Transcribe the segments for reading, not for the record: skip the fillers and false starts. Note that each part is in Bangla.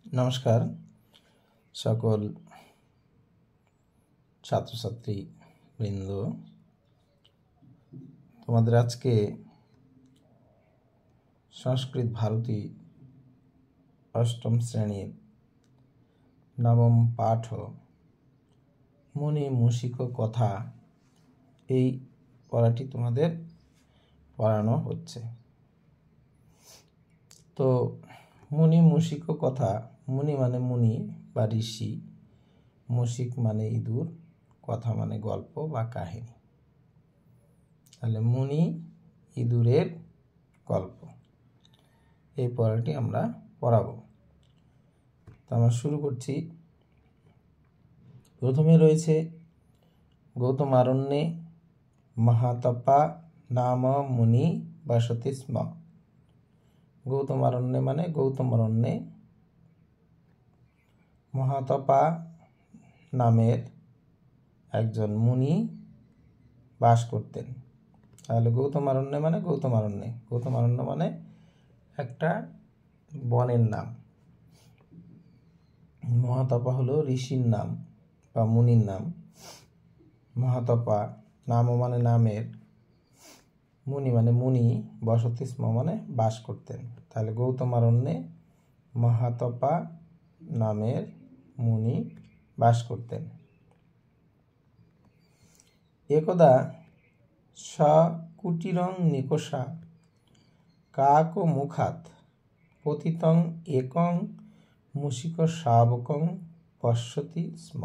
নমস্কার সকল ছাত্রছাত্রী বৃন্দ, তোমাদের আজকে সংস্কৃত ভারতী অষ্টম শ্রেণীর নবম পাঠ মুনি মুশিক কথা এই পড়াটি তোমাদের পড়ানো হচ্ছে। তো মুনি মুশিক কথা, মুনি মানে মুনি বা ঋষি, মুশিক মানে ইঁদুর, কথা মানে গল্প বা কাহিনী। তাহলে মুনি ইঁদুরের গল্প এই পড়াটি আমরা পড়াবো। তো আমরা শুরু করছি। প্রথমে রয়েছে গৌতমারণ্যে মহাতপা নাম মুনি বসতি স্ম। গৌতমারণ্যে মানে গৌতমারণ্যে মহাতপা নামের একজন মুনি বাস করতেন। তাহলে গৌতমারণ্যে মানে গৌতমারণ্যে, গৌতমারণ্য মানে একটা বনের নাম। মহাতপা হলো ঋষির নাম বা মুনির নাম। মহাতপা নাম মানে নামের, মুনি মানে মুনি, বসতি স্ম মানে বাস করতেন। তাহলে গৌতমারণ্যে মহাতপা নামের মুনি বাস করতেন। একদা সকুটিরং নিকষা কাক মুখাত পতিতং একং মুশিক শাবকং পশ্যতি স্ম।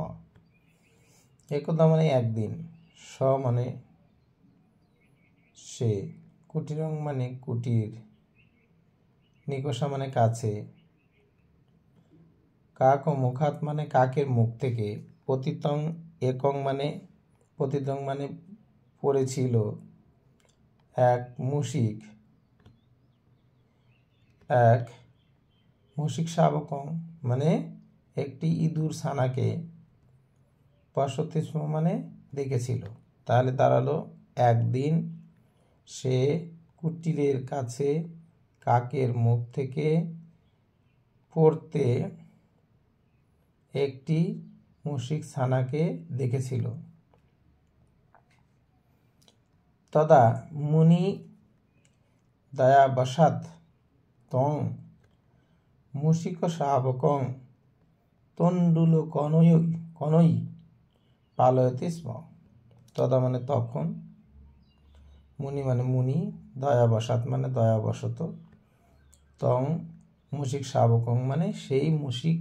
একদা মানে একদিন, স মানে সে, কুটিরং মানে কুটির, নিকষা মানে কাছে, কাক মুখাত মানে কাকের মুখ থেকে, পতিতং একং মানে পতিতং মানে পড়েছিল এক মুশিক, এক মুশিক শাবকং মানে একটি ইঁদুর ছানাকে, পশ্যতি স্ম মানে দেখেছিল। তাহলে দাঁড়ালো একদিন সে কুটিরের কাছে কাকের মুখ থেকে পড়তে একটি মুশিক ছানাকে দেখেছিল। তদা মুনি দয়াবশাৎ তং মুশিক শাবকং তণ্ডুল কনৈ পালয়তি স্ম। তদা মানে তখন, মুনি মানে মুনি, দয়াবশাৎ মানে দয়াবশত, তং মুশিক শাবকং মানে সেই মুশিক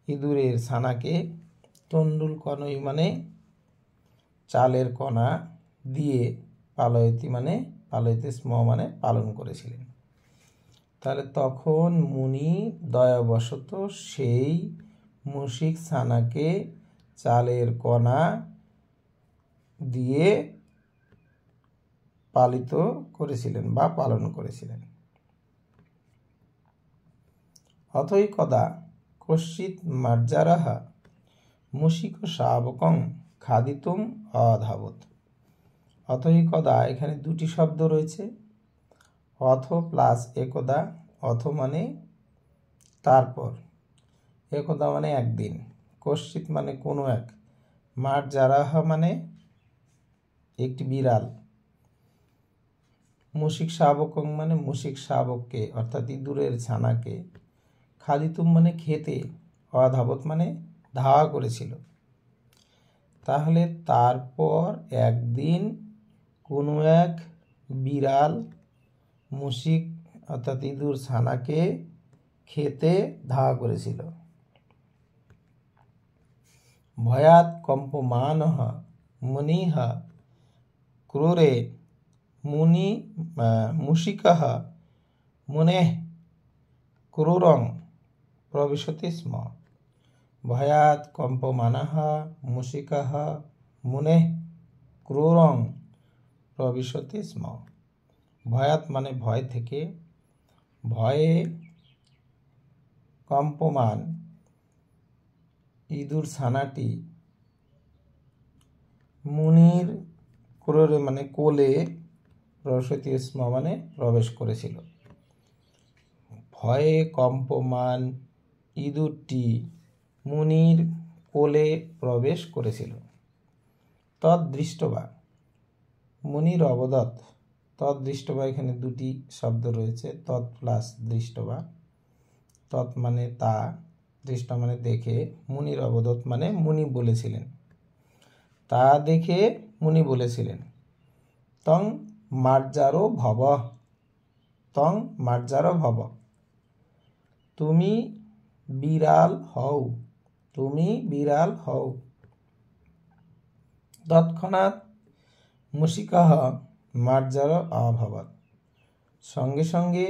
ইঁদুরের ছানাকে, তণ্ডুল কনৈ মানে চালের কণা দিয়ে, পালয়তি মানে পালয়তি স্ম মানে পালন করেছিলেন। তাহলে তখন মুনি দয়াবশত সেই মুশিক ছানাকে চালের কণা দিয়ে পালিত করেছিলেন বা পালন করেছিলেন। অথৈ কদা কশ্চিৎ মার্জারः মুশিক শাবকং খাদিতুম অধাবৎ। অথৈ কদা, এখানে দুটি শব্দ রয়েছে, অথ প্লাস একদা। অথ মানে তারপর, একদা মানে একদিন, কশ্চিৎ মানে কোনো এক, মার্জারः মানে একটি বিড়াল, মুশিক শাবকং মানে মুশিক শাবককে অর্থাৎ ইঁদুরের ছানাকে, খাদিতুম মানে খেতে, অধাবৎ মানে ধাওয়া করেছিল। তাহলে তারপর একদিন কোনো এক বিড়াল মুশিক অর্থাৎ ইঁদুর ছানাকে খেতে ধাওয়া করেছিল। ভয়াৎ কম্পমানঃ মুনিঃ ক্রোরে মুনি মুশিকঃ মুনেঃ ক্রোরং প্রবিশতি স্ম। ভয়াৎ কম্পমানঃ মুশিকঃ মুনেঃ ক্রোরং প্রবিশতি স্ম। ভয়াৎ মানে ভয় থেকে, ভয়ে কম্পমান ইঁদুর ছানাটি মুনির ক্রোরে মানে কোলে, প্রবিশতি স্ম মানে প্রবেশ করেছিল। ভয়ে কম্পমান ইঁদুরটি মুনির কোলে প্রবেশ করেছিল। তদ্দৃষ্টবা, মুনির অবদৎ। তদ্দৃষ্টবা, এখানে দুটি শব্দ রয়েছে, তৎ প্লাস দৃষ্টবা। তৎ মানে তা, দৃষ্ট মানে দেখে, মুনির অবদৎ মানে মুনি বলেছিলেন, তা দেখে মুনি বলেছিলেন। তং মার্জারো ভব, তং মার্জারো ভব, তুমি বিড়াল হও, তুমি বিড়াল হও। তৎক্ষণাৎ মুশিকঃ মার্জারো অভবৎ, সঙ্গে সঙ্গে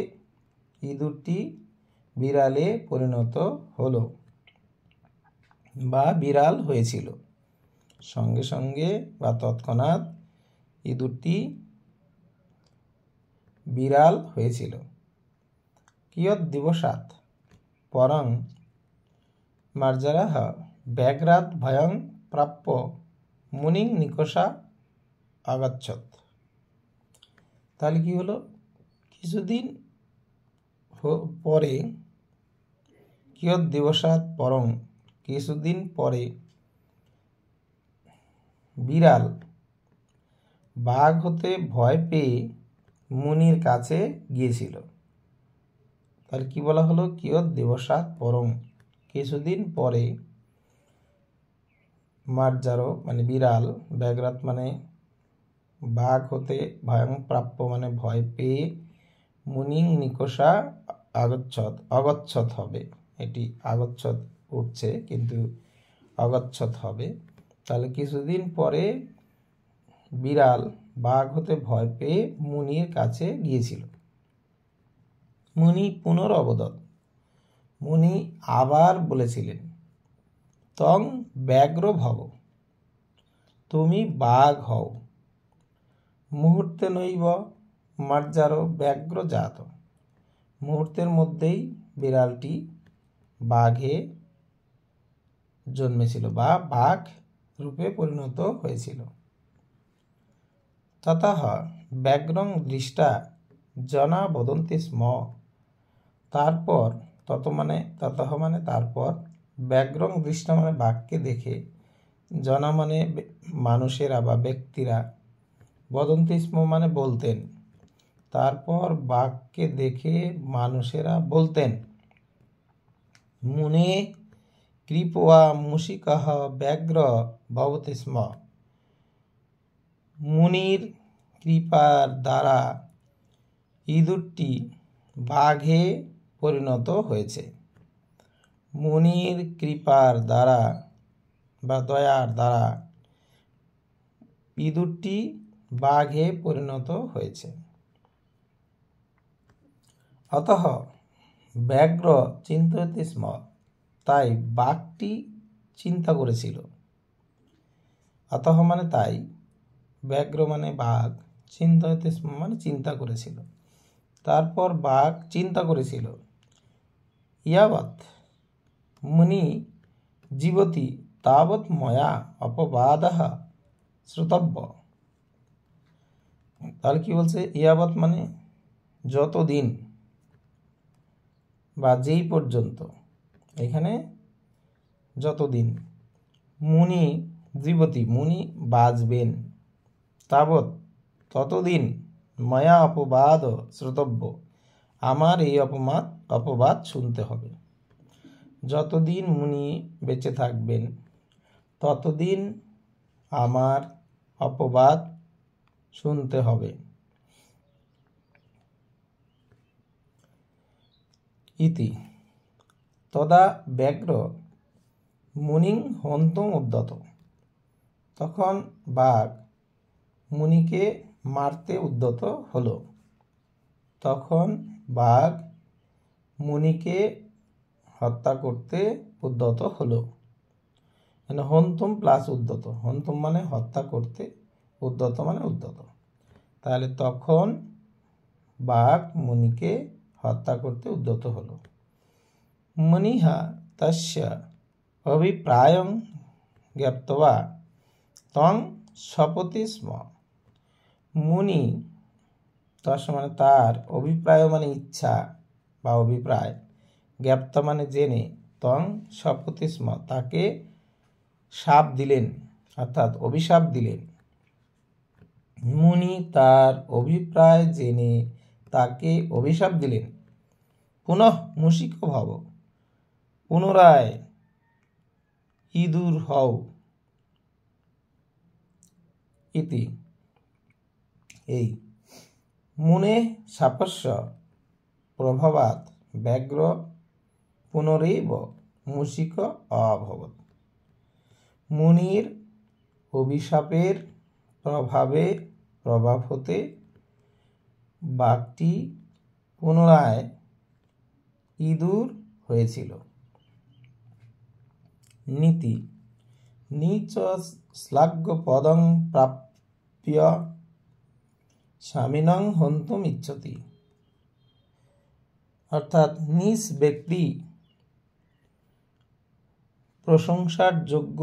ইঁদুরটি বিড়ালে পরিণত হলো বা বিড়াল হয়েছিল। সঙ্গে সঙ্গে বা তৎক্ষণাৎ ইঁদুরটি বিড়াল হয়েছিল। কিয়ৎ দিবসাৎ পরং মার্জারः ব্যাঘ্রাৎ ভয়ং প্রাপ্য মুনিং নিকষা আগচ্ছত। তাহলে কি হলো, কিছুদিন পরে, কিয়ৎ দিবসাৎ পরং, কিছুদিন পরে, বিড়াল বাঘ হতে ভয় পেয়ে মুনির কাছে গিয়েছিল। তাহলে কি বলা হলো, কিয়ৎ দিবসাৎ পরং, কিছুদিন পরে, মার্জারো মানে বিড়াল, ব্যাঘ্রাৎ মানে বাঘ হতে, ভয়ং প্রাপ্য মানে ভয় পেয়ে, মুনিং নিকষা আগচ্ছত, অগচ্ছত হবে, এটি আগচ্ছত উঠছে কিন্তু অগচ্ছত হবে। তাহলে কিছুদিন পরে বিড়াল বাঘ হতে ভয় পেয়ে মুনির কাছে গিয়েছিল। মুনি পুনরবদৎ, মুনি আবার বলেছিলেন। তং ব্যাঘ্র ভব, তুমি বাঘ হও। মুহূর্তে নৈব মার্জারো ব্যাঘ্র জাত, মুহূর্তের মধ্যেই বিড়ালটি বাঘে জন্মেছিল বা বাঘ রূপে পরিণত হয়েছিল। ততঃ ব্যাঘ্রং দৃষ্টা জনা বদন্তি স্ম, তারপর, ততঃ মানে তারপর, ব্যাঘ্রং দৃষ্টা মানে বাঘকে দেখে, জনা মানে মানুষেরা বা ব্যক্তিরা, বদন্তি স্ম মানে বলতেন, তারপর বাঘকে দেখে মানুষেরা বলতেন, মুনে কৃপয়া মুশিকঃ ব্যাঘ্র ভবতি স্ম, মুনির কৃপার দ্বারা ইঁদুরটি বাঘে পরিণত হয়েছে। মুনির কৃপার দ্বারা বা দয়ার দ্বারা ইঁদুরটি বাঘে পরিণত হয়েছে। অতঃ ব্যাঘ্র চিন্তয়তি স্ম, তাই বাঘটি চিন্তা করেছিল। অতঃ মানে তাই, ব্যাঘ্র মানে বাঘ, চিন্তয়তি স্ম মানে চিন্তা করেছিল, তারপর বাঘ চিন্তা করেছিল। ইয়াবৎ মুনি জীবতি তাবৎ ময়া অপবাদঃ শ্রোতব্য। তাহলে কি বলছে, ইয়াবৎ মানে যতদিন বা যেই পর্যন্ত, এখানে যতদিন, মুনি জীবতি মুনি বাঁচবেন, তাবৎ ততদিন, ময়া অপবাদ শ্রোতব্য আমার এই অপবাদ শুনতে হবে। যতদিন মুনি বেঁচে থাকবেন ততদিন আমার অপবাদ শুনতে হবে। ইতি তদা ব্যাঘ্র মুনিং হন্তুম উদ্যত, তখন বাঘ মুনিকে মারতে উদ্যত হলো। তখন বাঘ মুনিকে হত্যা করতে উদ্যত হলো। মানে হন্তুম প্লাস উদ্যত, হন্তুম মানে হত্যা করতে, উদ্যত মানে উদ্যত। তাহলে তখন বাঘ মুনিকে হত্যা করতে উদ্যত হলো। মুনিহা তস্য অভিপ্রায়ং জ্ঞাপ্ত্বা তং শপতি স্ম, মুনি তস্য মানে তার, অভিপ্রায় মানে ইচ্ছা বা অভিপ্রায়, জ্ঞাপ্ত মানে জেনে, তং শপতি স্ম, তাকে শাপ দিলেন অর্থাৎ অভিশাপ দিলেন। মুনি তার অভিপ্রায় জেনে তাকে অভিশাপ দিলেন। পুনঃ মুশিক ভব, পুনরায় ইঁদুর হও। ইতি, এই মুনে শাপস্য প্রভাবাৎ ব্যাঘ্র পুনরেব মুশিক অভবৎ। মুনির অভিশাপের প্রভাব হতে বাঘটি পুনরায় ইঁদুর হয়েছিল। নীতি, নীচ শ্লাঘ্য পদং প্রাপ্য স্বামিনং হন্তুম ইচ্ছতি, অর্থাৎ নিজ ব্যক্তি প্রশংসার যোগ্য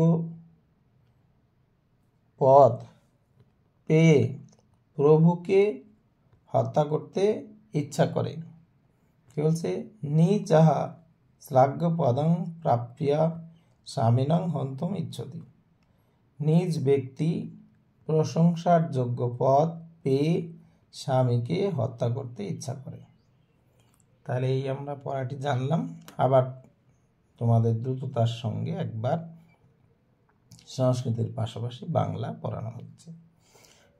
পদ পেয়ে প্রভুকে হত্যা করতে ইচ্ছা করে। কি বলছে? নিচাহা শ্লাঘ্য পদং প্রাপ্য স্বামিনং হন্তুম ইচ্ছতি, নিজ ব্যক্তি প্রশংসার যোগ্য পদ পেয়ে স্বামীকে হত্যা করতে ইচ্ছা করে। তাহলে এই আমরা পড়াটি জানলাম। আবার তোমাদের দ্রুততার সঙ্গে একবার সংস্কৃতের পাশাপাশি বাংলা পড়ানো হচ্ছে।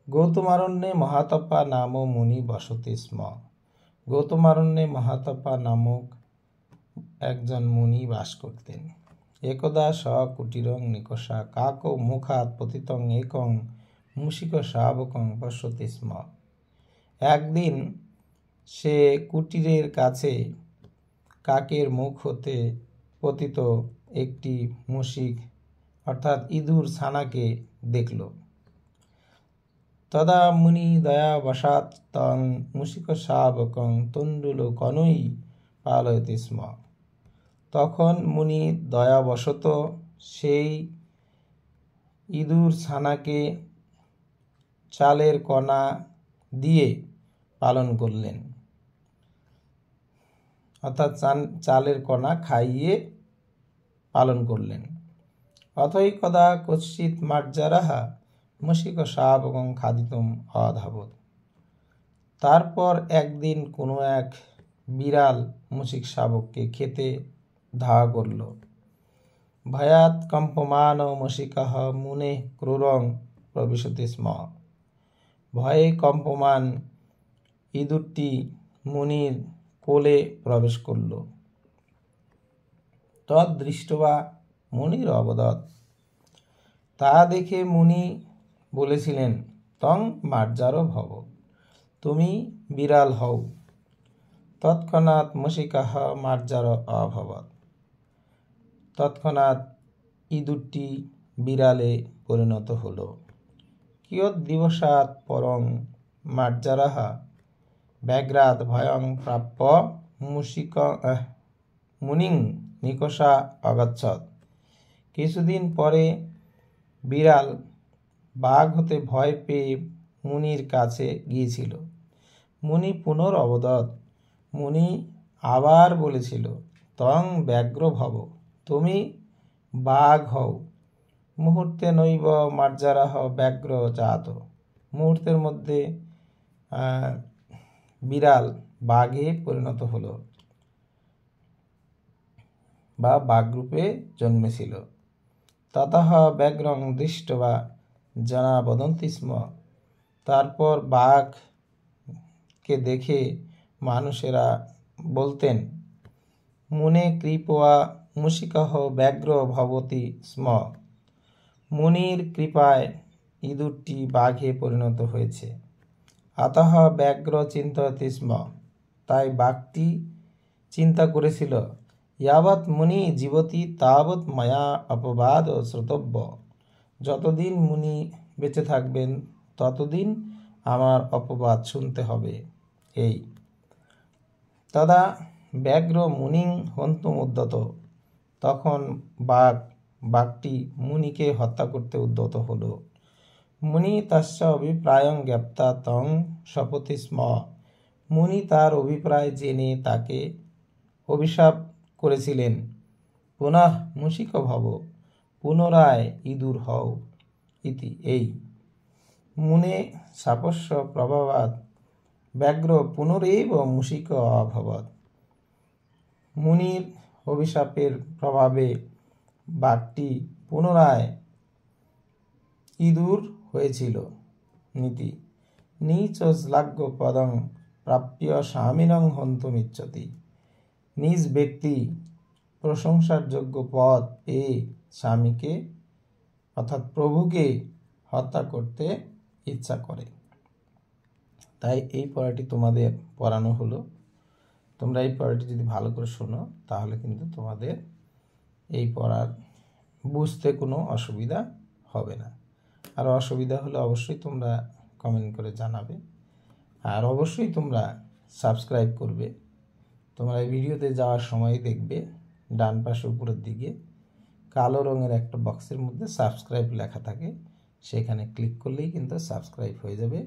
গৌতমারণ্যে মহাতপা নাম মুনি বসতি স্ম। গৌতমারণ্যে মহাতপা নামক একজন মুনি বাস করতেন। একদা স কুটিরং নিকষা কাক মুখাৎ পতিতং একং মুশিক শাবকং পশ্যতি স্ম। একদিন সে কুটিরের কাছে কাকের মুখ হতে পতিত একটি মুশিক অর্থাৎ ইঁদুর ছানাকে দেখল। তদা মুনি দয়াবশাৎ তং মুশিক শাবকং তণ্ডুল কনৈ পালয়তি স্ম। তখন মুনি দয়াবশত সেই ইঁদুর ছানাকে চালের কণা দিয়ে পালন করলেন, অর্থাৎ চালের কণা খাইয়ে পালন করলেন। অথৈকদা কশ্চিৎ মার্জারাহা মুশিক শাবকং খাদিতুম অধাবৎ। তারপর একদিন কোনো এক বিড়াল মুশিক শাবককে খেতে ধাওয়া করল। ভয়াৎ কম্পমান মুশিকঃ মুনে ক্রুরং প্রবিশতি স্ম। ভয়ে কম্পমান ইঁদুরটি মুনির কোলে প্রবেশ করল। তদ্দৃষ্টবা মুনির অবদৎ, তা দেখে মুনি বলেছিলেন, তং মার্জারো ভব, তুমি বিড়াল হও। তৎক্ষণাৎ মুশিকঃ মার্জার অভবৎ। তৎক্ষণাৎ ইঁদুরটি বিড়ালে পরিণত হল। কিয়ৎ দিবসাৎ পরং মার্জারः ব্যাঘ্রাৎ ভয়ং প্রাপ্য মুনিং নিকষা অগচ্ছত। কিছুদিন পরে বিড়াল বাঘ হতে ভয় পেয়ে মুনির কাছে গিয়েছিল। মুনি পুনরবদৎ, মুনি আবার বলেছিল, তং ব্যাঘ্র ভব, তুমি বাঘ হও। মুহূর্তে নৈব মার্জারः ব্যাঘ্র জাত। মুহূর্তের মধ্যে বিড়াল বাঘে পরিণত হলো বা বাঘরূপে জন্মেছিল। ততঃ ব্যাঘ্রং দৃষ্টবা জনা বদন্তি স্ম। তারপর বাঘকে দেখে মানুষেরা বলতেন, মুনে কৃপয়া মুশিকঃ ব্যাঘ্র ভবতি স্ম। মুনির কৃপায় ইঁদুরটি বাঘে পরিণত হয়েছে। আতঃ ব্যাঘ্র চিন্তয়তি স্ম। তাই বাঘটি চিন্তা করেছিল, ইয়াবৎ মুনি জীবতি তাবৎ মায়া অপবাদ শ্রোতব্য। যতদিন মুনি বেঁচে থাকবেন ততদিন আমার অপবাদ শুনতে হবে। এই তদা ব্যাঘ্র মুনিং হন্তুম উদ্যত। তখন বাঘটি মুনিকে হত্যা করতে উদ্যত হল। মুনি তস্য অভিপ্রায়ং জ্ঞাপ্তা তং শপতি স্ম। মুনি তার অভিপ্রায় জেনে তাকে অভিশাপ করেছিলেন। পুনঃ মূষিক ভব পুনরায় ইঁদুর হও ইতি। এই মুনে শাপস্য প্রভাবাৎ ব্যাঘ্র পুনরেব মূষিক অভবৎ। মুনির অভিশাপের প্রভাবে বাঘটি পুনরায় ইঁদুর হয়েছিল। নীতি নীচ শ্লাঘ্য পদং প্রাপ্য স্বামিনং হন্তুমিচ্ছতি। নিজ ব্যক্তি প্রশংসার যোগ্য পদ পেয়ে স্বামীকে অর্থাৎ প্রভুকে হত্যা করতে ইচ্ছা করে। তাই এই পড়াটি তোমাদের পড়ানো হলো। তোমরা এই পড়াটি যদি ভালো করে শোনো তাহলে কিন্তু তোমাদের এই পড়ার বুঝতে কোনো অসুবিধা হবে না। আর অসুবিধা হলে অবশ্যই তোমরা কমেন্ট করে জানাবে। আর অবশ্যই তোমরা সাবস্ক্রাইব করবে। তোমরা এই ভিডিওতে যাওয়ার সময় দেখবে ডান পাশে উপরের দিকে কালো রঙের একটা বক্সের মধ্যে সাবস্ক্রাইব লেখা থাকে, সেখানে ক্লিক করলেই কিন্তু সাবস্ক্রাইব হয়ে যাবে।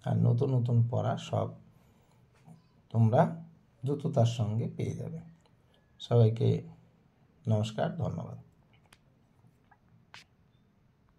আর নতুন নতুন পড়া সব তোমরা দ্রুততার সঙ্গে পেয়ে যাবে। সবাইকে নমস্কার, ধন্যবাদ।